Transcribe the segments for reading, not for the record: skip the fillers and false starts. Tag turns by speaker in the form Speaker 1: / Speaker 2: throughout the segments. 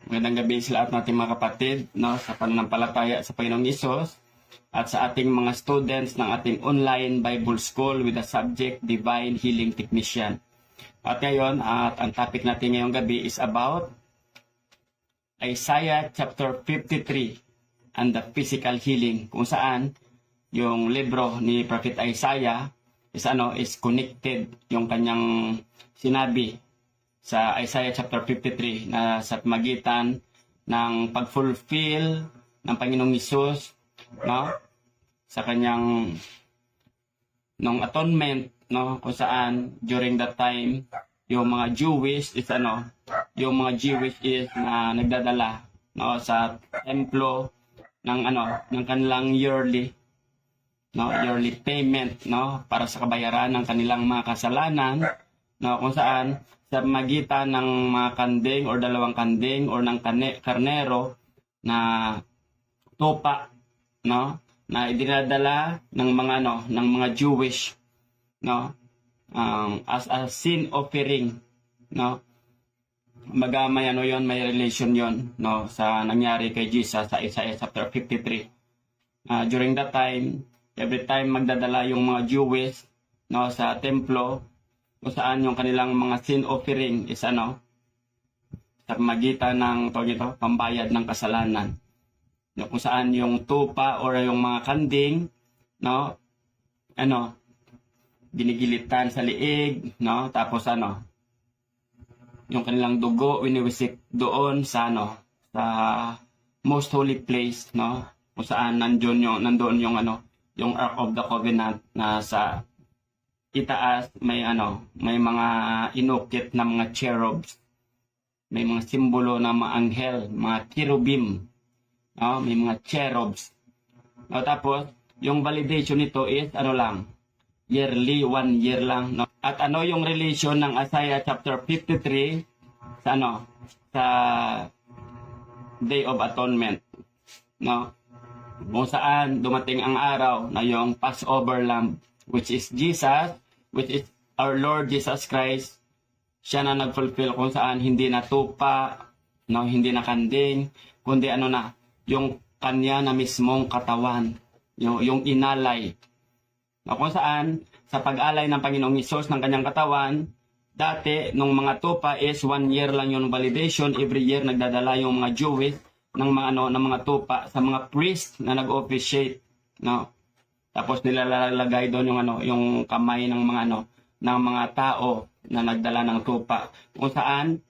Speaker 1: Magandang gabi sa lahat nating mga kapatid, no, sa pananampalataya sa Panginoong Hesus at sa ating mga students ng ating online Bible School with the subject Divine Healing Technician. At ngayon, ang topic natin ngayong gabi is about Isaiah chapter 53 and the physical healing, kung saan yung libro ni Prophet Isaiah is connected yung kanyang sinabi sa Isaiah chapter 53 na sa magitan ng pag-fulfill ng Panginoong Hesus, no, sa kanyang nung atonement, no, kung saan during that time yung mga Jewish is na nagdadala, no, sa templo ng ng kanilang yearly payment, no, para sa kabayaran ng kanilang mga kasalanan, no, kung saan sa magitan ng mga kanding or dalawang kanding or ng karnero na tupa, no, na idinadala ng mga Jewish, no, as a sin offering, no. May may relation yon, no, sa nangyari kay Jesus sa Isaiah chapter 53. During that time, every time magdadala yung mga Jewish, no, sa templo, kung saan yung kanilang mga sin offering is sa magitan ng pambayad ng kasalanan, no, kung saan yung tupa or yung mga kanding, no, ginigilitan sa liig, no, tapos yung kanilang dugo winiwisik doon sa sa most holy place, no, kung saan nandoon yung Ark of the Covenant na sa itaas may mga inukit na mga cherubs, may mga simbolo na mga anghel, mga cherubim, no, may mga cherubs, no. Tapos yung validation nito is yearly, 1 year lang, no. At yung relation ng Isaiah chapter 53 sa Day of Atonement, no, kung saan dumating ang araw na yung Passover Lamb, which is Jesus, which is our Lord Jesus Christ. Siya na nag-fulfill kung saan hindi na tupa, no, hindi na kanding, kundi yung kanya na mismong katawan, yung inalay. No, kung saan sa pag-alay ng Panginoong Hesus ng kanyang katawan, dati nung mga tupa is 1 year lang yung validation. Every year nagdadala yung mga Jewish ng mga tupa sa mga priest na nag-officiate, no. Tapos nilalagay doon yung kamay ng mga tao na nagdala ng tupa, kung saan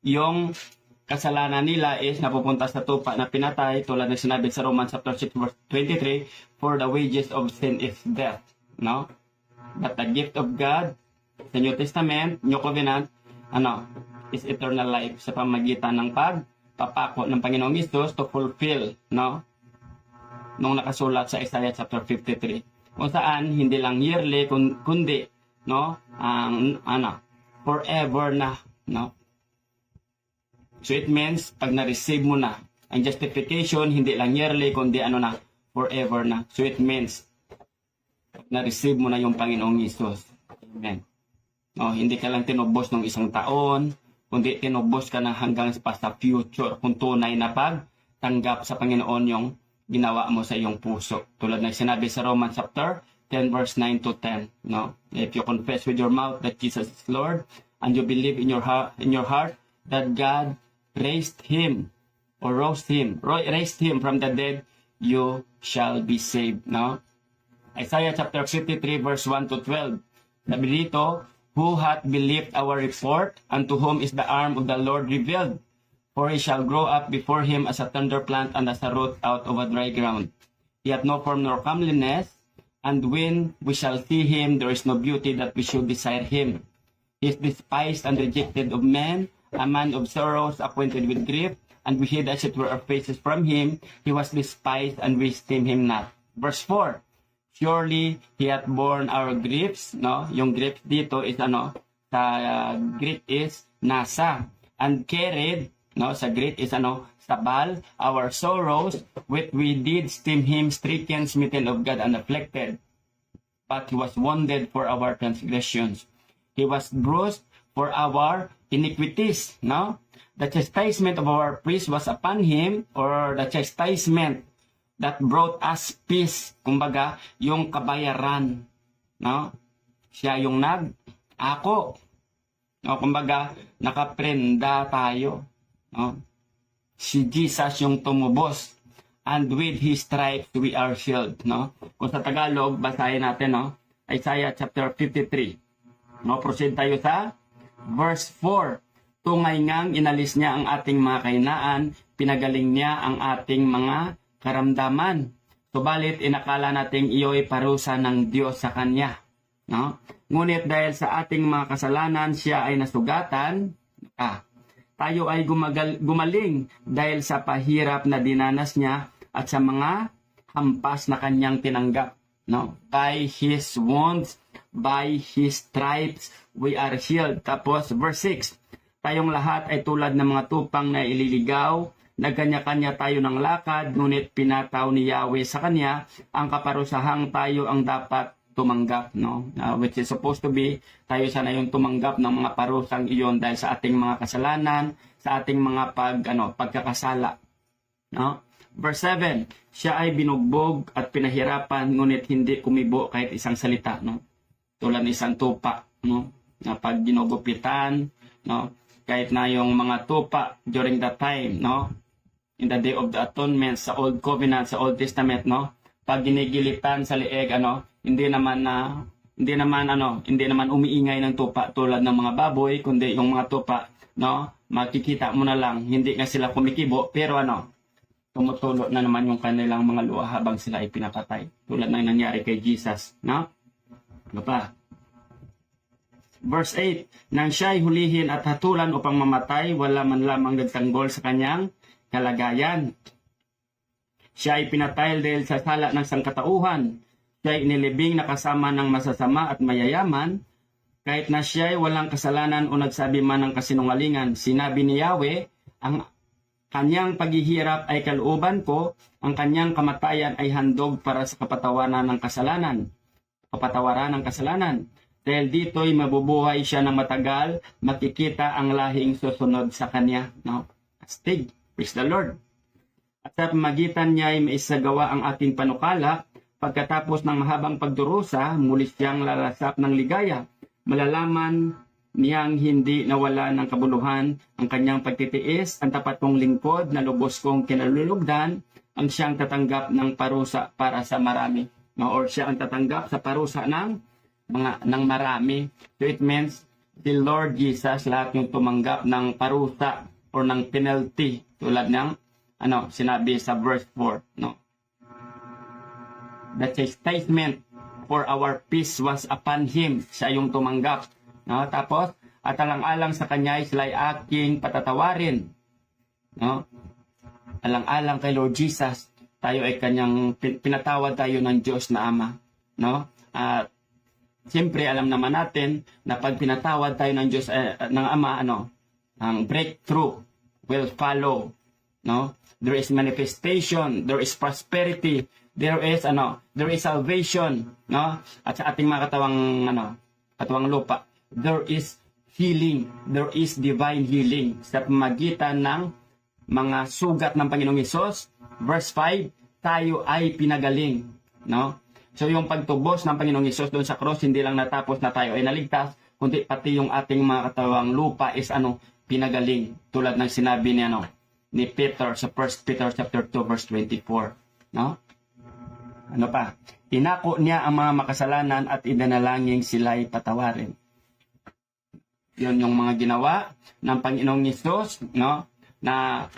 Speaker 1: yung kasalanan nila is napupunta sa tupa na pinatay, tulad ng sinabi sa Romans chapter 6 verse 23, for the wages of sin is death, no, but the gift of God sa New Testament, New Covenant, is eternal life sa pamagitan ng pagpapako ng Panginoong Hesus to fulfill, no, nung nakasulat sa Isaiah chapter 53, kung saan hindi lang yearly kundi, no, forever na, no. So it means pag na-receive mo na ang justification, hindi lang yearly kundi forever na. So it means pag na-receive mo na yung Panginoong Hesus. Amen. No, hindi ka lang tinubos ng 1 taon, kundi tinubos ka na hanggang sa future, kung tunay na pagtanggap sa Panginoon yung ginawa mo sa iyong puso. Tulad ng sinabi sa Romans chapter 10 verse 9 to 10, no? If you confess with your mouth that Jesus is Lord and you believe in your heart that God raised him from the dead, you shall be saved, no? Isaiah chapter 53 verse 1 to 12. Sabi dito, who hath believed our report, and to whom is the arm of the Lord revealed? For he shall grow up before him as a tender plant and as a root out of a dry ground. He hath no form nor comeliness, and when we shall see him, there is no beauty that we should desire him. He is despised and rejected of men, a man of sorrows, acquainted with grief, and we hid as it were our faces from him. He was despised, and we esteemed him not. Verse 4, surely he hath borne our griefs, no? Yung griefs dito is sa Greek is nasa, and carried, no, sa Greek is sabal, our sorrows, which we did esteem him stricken, smitten of God, and afflicted. But he was wounded for our transgressions. He was bruised for our iniquities, no? The chastisement of our peace was upon him, or the chastisement that brought us peace. Kumbaga, yung kabayaran, no? Siya yung ako. No, kumbaga, nakaprenda tayo, no? Si Jesus yung tumubos. And with his stripes we are healed, no? Kung sa Tagalog, basahin natin, no? Isaiah chapter 53. No, proceed tayo sa verse 4. Tungay ngang inalis niya ang ating mga kahinaan, pinagaling niya ang ating mga karamdaman. Subalit inakala nating iyo'y parusa ng Diyos sa kanya, no? Ngunit dahil sa ating mga kasalanan siya ay nasugatan, tayo ay gumaling dahil sa pahirap na dinanas niya at sa mga hampas na kanyang tinanggap, no? By his wounds, by his stripes we are healed. Tapos verse 6, tayong lahat ay tulad ng mga tupang na ililigaw, nagkanya-kanya tayo ng lakad, ngunit pinataw ni Yahweh sa kanya ang kaparusahang tayo ang dapat tumanggap, no? Which is supposed to be, tayo sana yung tumanggap ng mga parusang iyon dahil sa ating mga kasalanan, sa ating mga pagkakasala, no? Verse 7, siya ay binugbog at pinahirapan, ngunit hindi kumibo kahit isang salita, no? Tulad ng isang tupa, no? Na pag ginugupitan, no? Kahit na yung mga tupa during that time, no? In the Day of the Atonement, sa Old Covenant, sa Old Testament, no? Pag ginigilitan sa leeg, hindi naman umiingay ng tupa tulad ng mga baboy, kundi yung mga tupa, no? Makikita mo na lang, hindi nga sila kumikibo, pero tumutulo na naman yung kanilang mga luha habang sila ay pinapatay. Tulad ng nangyari kay Jesus, no? Ano pa? Verse 8, nang siya ay hulihin at hatulan upang mamatay, wala man lamang nagtanggol sa kanyang kalagayan. Siya ay pinatay dahil sa sala ng sangkatauhan. Siya ay inilibing na kasama ng masasama at mayayaman, kahit na siya ay walang kasalanan o nagsabi man ng kasinungalingan. Sinabi ni Yahweh, ang kanyang paghihirap ay kalooban ko, ang kanyang kamatayan ay handog para sa kapatawaran ng kasalanan. Dahil dito'y mabubuhay siya ng matagal, makikita ang lahing susunod sa kanya. No? Astig. Praise the Lord. At sa pamagitan niya ay maisagawa ang ating panukala, pagkatapos ng mahabang pagdurusa, muli siyang lalasap ng ligaya. Malalaman niyang hindi nawala ng kabuluhan ang kanyang pagtitiis, ang tapat kong lingkod na lubos kong kinalulugdan, ang siyang tatanggap ng parusa para sa marami. No? Or siya ang tatanggap sa parusa ng marami. So it means the Lord Jesus lahat yung tumanggap ng parusa or ng penalty tulad ng sinabi sa verse 4, no? The chastisement for our peace was upon him. Siya yung tumanggap, no? Tapos at alang-alang sa kanya sila'y aking patatawarin, no? Alang-alang kay Lord Jesus, tayo ay kanyang pinatawad tayo ng Diyos na Ama, no? At siyempre, alam naman natin na pag pinatawad tayo ng Diyos, ng Ama, ang breakthrough will follow, no? There is manifestation, there is prosperity, there is salvation, no? At sa ating mga katawang lupa, there is healing, there is divine healing sa pamagitan ng mga sugat ng Panginoong Hesus. Verse 5, tayo ay pinagaling, no? So yung pagtubos ng Panginoong Hesus doon sa cross, hindi lang natapos na tayo ay naligtas, kundi pati yung ating mga katawang lupa is pinagaling. Tulad ng sinabi ni Peter sa 1 Peter chapter 2 verse 24, no? Ano pa? Inako niya ang mga makasalanan at idinalangin sila'y patawarin. Yun yung mga ginawa ng Panginoong Hesus, no? Na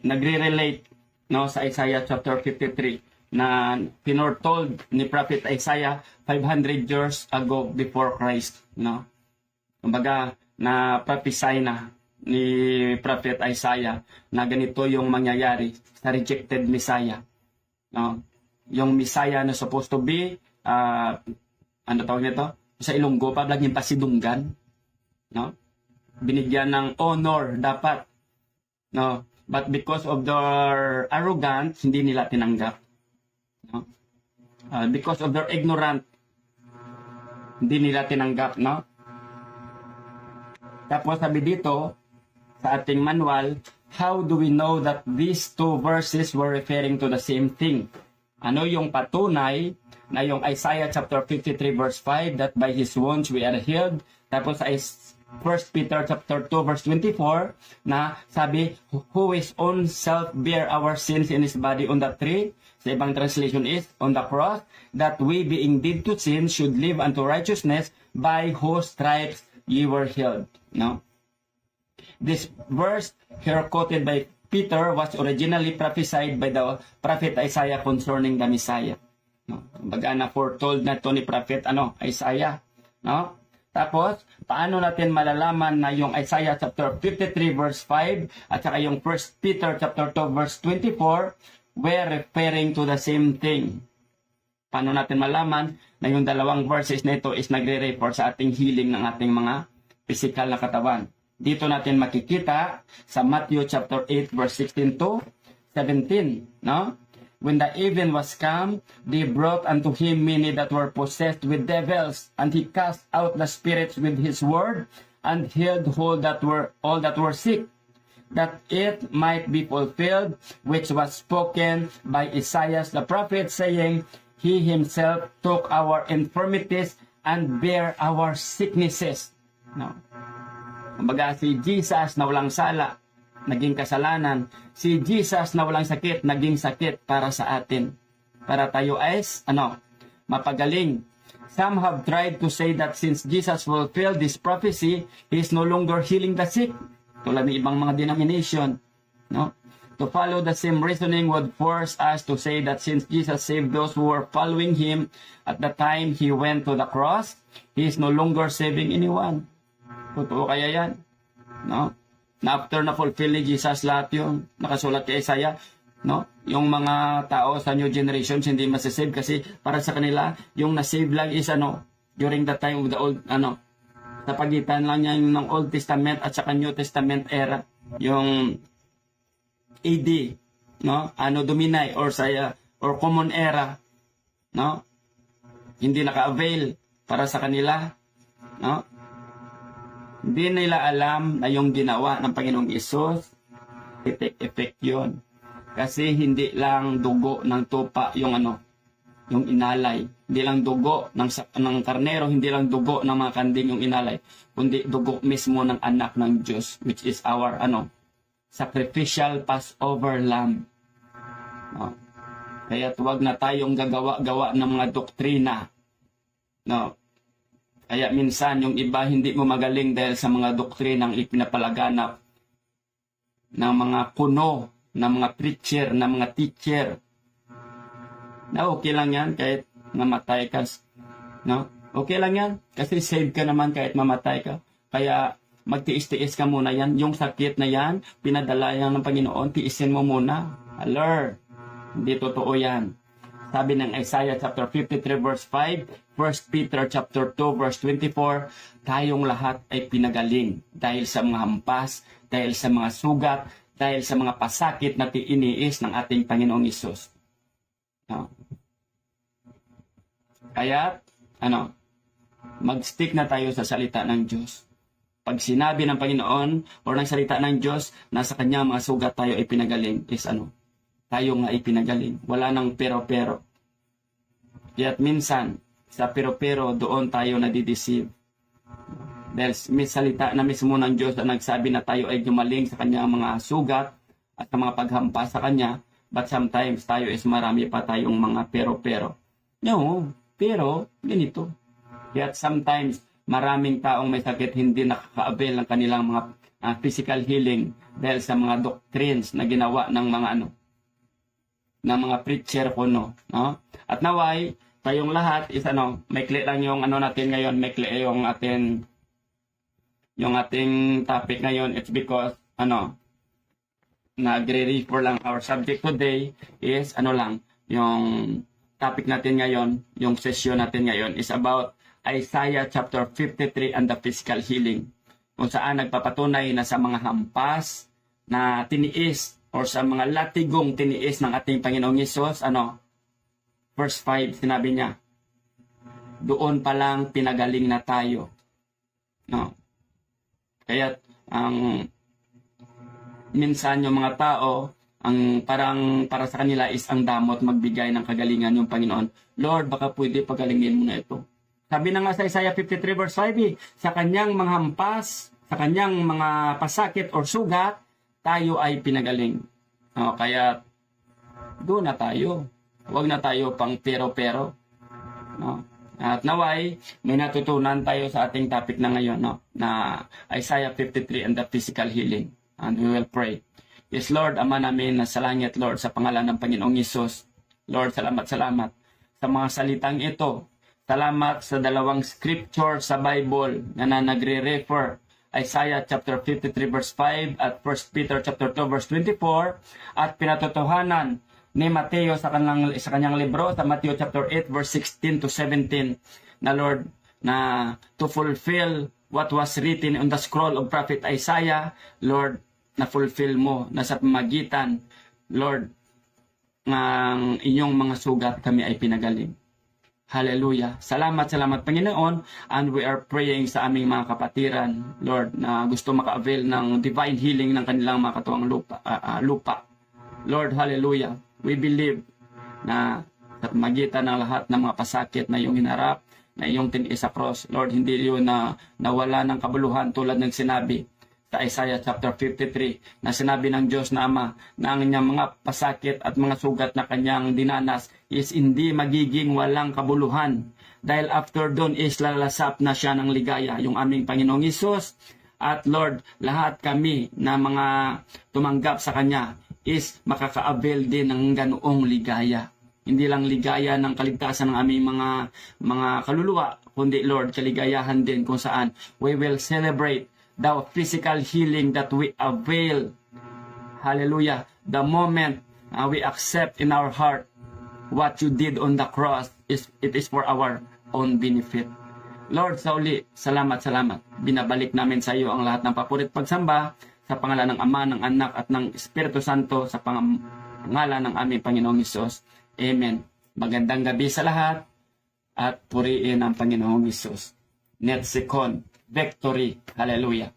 Speaker 1: nagre-relate, no, sa Isaiah chapter 53 na pinortold ni Prophet Isaiah 500 years ago before Christ, no? Kumbaga na prophesy na ni Prophet Isaiah na ganito yung mangyayari sa rejected Messiah, no? Yung Messiah na supposed to be tawag nito? Sa Ilonggo pa laging pasidunggan, no? Binigyan ng honor dapat, no? But because of their arrogance, hindi nila tinanggap, no? Because of their ignorant, hindi nila tinanggap, no? Tapos sabi dito, sa ating manual, how do we know that these two verses were referring to the same thing? Ano yung patunay na yung Isaiah chapter 53 verse 5, that by His wounds we are healed. Tapos ay 1 Peter chapter 2 verse 24 na sabi, who His own self bear our sins in His body on the tree. Sa ibang translation is, on the cross, that we being dead to sin should live unto righteousness, by whose stripes ye were healed. No? This verse here quoted by Peter was originally prophesied by the prophet Isaiah concerning the Messiah. No? Baga na foretold na to ni prophet Isaiah. No? Tapos, paano natin malalaman na yung Isaiah chapter 53 verse 5 at saka yung 1 Peter chapter 2 verse 24 were referring to the same thing? Paano natin malaman na yung dalawang verses na ito is nagre-refer sa ating healing ng ating mga physical na katawan? Dito natin makikita sa Matthew chapter 8 verse 16 to 17, no? When the even was come, they brought unto him many that were possessed with devils, and he cast out the spirits with his word, and healed all that were sick, that it might be fulfilled which was spoken by Isaiah the prophet, saying, He himself took our infirmities and bare our sicknesses. No. Kumbaga, si Jesus na walang sala, naging kasalanan. Si Jesus na walang sakit, naging sakit para sa atin. Para tayo ay, mapagaling. Some have tried to say that since Jesus fulfilled this prophecy, He is no longer healing the sick. Tulad ng ibang mga denomination. No? To follow the same reasoning would force us to say that since Jesus saved those who were following Him at the time He went to the cross, He is no longer saving anyone. Totoo kaya yan? No? Na after na fulfill ni Jesus lahat yung nakasulat kay Isaiah, no? Yung mga tao sa new generations hindi masasave kasi para sa kanila, yung nasave lang is during the time of the old, sa pagitan lang yan ng Old Testament at saka New Testament era. Yung AD, no? Domini or common era, no? Hindi naka-avail para sa kanila, no? Hindi nila alam na yung ginawa ng Panginoong Isus, effect yun. Kasi hindi lang dugo ng tupa yung yung inalay. Hindi lang dugo ng karnero, hindi lang dugo ng mga kanding yung inalay, kundi dugo mismo ng anak ng Diyos, which is our sacrificial Passover lamb. No? Kaya huwag na tayong gagawa-gawa ng mga doktrina. No? Kaya minsan yung iba hindi mo magaling dahil sa mga doktrinang ipinapalaganap ng mga kuno, ng mga preacher, ng mga teacher. Na okay lang yan kahit mamatay ka. No? Okay lang yan kasi save ka naman kahit mamatay ka. Kaya magtiis-tiis ka muna yan. Yung sakit na yan, pinadala yan ng Panginoon, tiisin mo muna. Alert! Hindi totoo yan. Sabi ng Isaiah chapter 53 verse 5, 1 Peter chapter 2 verse 24, tayong lahat ay pinagaling dahil sa mga hampas, dahil sa mga sugat, dahil sa mga pasakit na iniis ng ating Panginoong Isus. No? Kaya, mag-stick na tayo sa salita ng Diyos. Pag sinabi ng Panginoon o ng salita ng Diyos, nasa kanya mga sugat tayo ay pinagaling, is tayo nga ipinagaling. Wala nang pero-pero. Kaya't minsan, sa pero-pero, doon tayo nadideceive. Dahil may salita na mismo ng Diyos na nagsabi na tayo ay gumaling sa kanyang mga sugat at sa mga paghampas sa kanya, but sometimes tayo is marami pa tayong mga pero-pero. No, pero ganito. Kaya't sometimes, maraming taong may sakit hindi nakaka-avail ng kanilang mga physical healing dahil sa mga doctrines na ginawa ng mga ng mga preacher kuno, no? At naway tayong lahat is maikli lang yung natin ngayon, maikli yung ating topic ngayon. It's because nagre-refer lang our subject today is yung topic natin ngayon, yung session natin ngayon is about Isaiah chapter 53 and the physical healing. Kung saan nagpapatunay na sa mga hampas na tiniis or sa mga latigong tiniis ng ating Panginoong Hesus, verse 5, sinabi niya, doon pa lang pinagaling na tayo. No? Kaya ang minsan yung mga tao, ang parang para sa kanila is ang damot magbigay ng kagalingan yung Panginoon. Lord, baka pwede pagalingin mo na ito. Sabi na nga sa Isaiah 53 verse 5, sa kanyang mga hampas, sa kanyang mga pasakit or sugat, tayo ay pinagaling. Kaya doon na tayo. Huwag na tayo pang pero-pero. No? At naway, may natutunan tayo sa ating topic na ngayon, no? Na Isaiah 53 and the physical healing. And we will pray. Yes, Lord, Ama namin na sa langit, Lord, sa pangalan ng Panginoong Hesus. Lord, salamat sa mga salitang ito. Salamat sa dalawang scripture sa Bible na nagre-refer. Isaiah chapter 53 verse 5 at 1 Peter chapter 2 verse 24 at pinatotohanan ni Mateo sa kanyang libro sa Matthew chapter 8 verse 16 to 17 na Lord na to fulfill what was written on the scroll of prophet Isaiah, Lord, na fulfill mo na sa pamagitan, Lord, ng inyong mga sugat kami ay pinagaling. Hallelujah. Salamat Panginoon, and we are praying sa aming mga kapatiran, Lord, na gusto maka-avail ng divine healing ng kanilang mga katuwang lupa. Lord, hallelujah. We believe na sa pamagitan ng lahat ng mga pasakit na iyong hinarap, na iyong tiniis sa cross, Lord, hindi yun na nawala ng kabuluhan tulad ng sinabi sa Isaiah chapter 53 na sinabi ng Diyos na Ama na ang inyong mga pasakit at mga sugat na kanyang dinanas is hindi magiging walang kabuluhan. Dahil after doon is lalasap na siya ng ligaya, yung aming Panginoong Hesus. At Lord, lahat kami na mga tumanggap sa Kanya is makaka-avail din ng ganoong ligaya. Hindi lang ligaya ng kaligtasan ng aming mga kaluluwa, kundi Lord, kaligayahan din kung saan we will celebrate the physical healing that we avail. Hallelujah. The moment we accept in our heart what you did on the cross, it is for our own benefit. Lord, sa uli, salamat. Binabalik namin sa iyo ang lahat ng papurit pagsamba sa pangalan ng Ama, ng Anak at ng Espiritu Santo sa pangalan ng aming Panginoong Hesus. Amen. Magandang gabi sa lahat at puriin ang Panginoong Hesus. Netsikon. Victory. Hallelujah.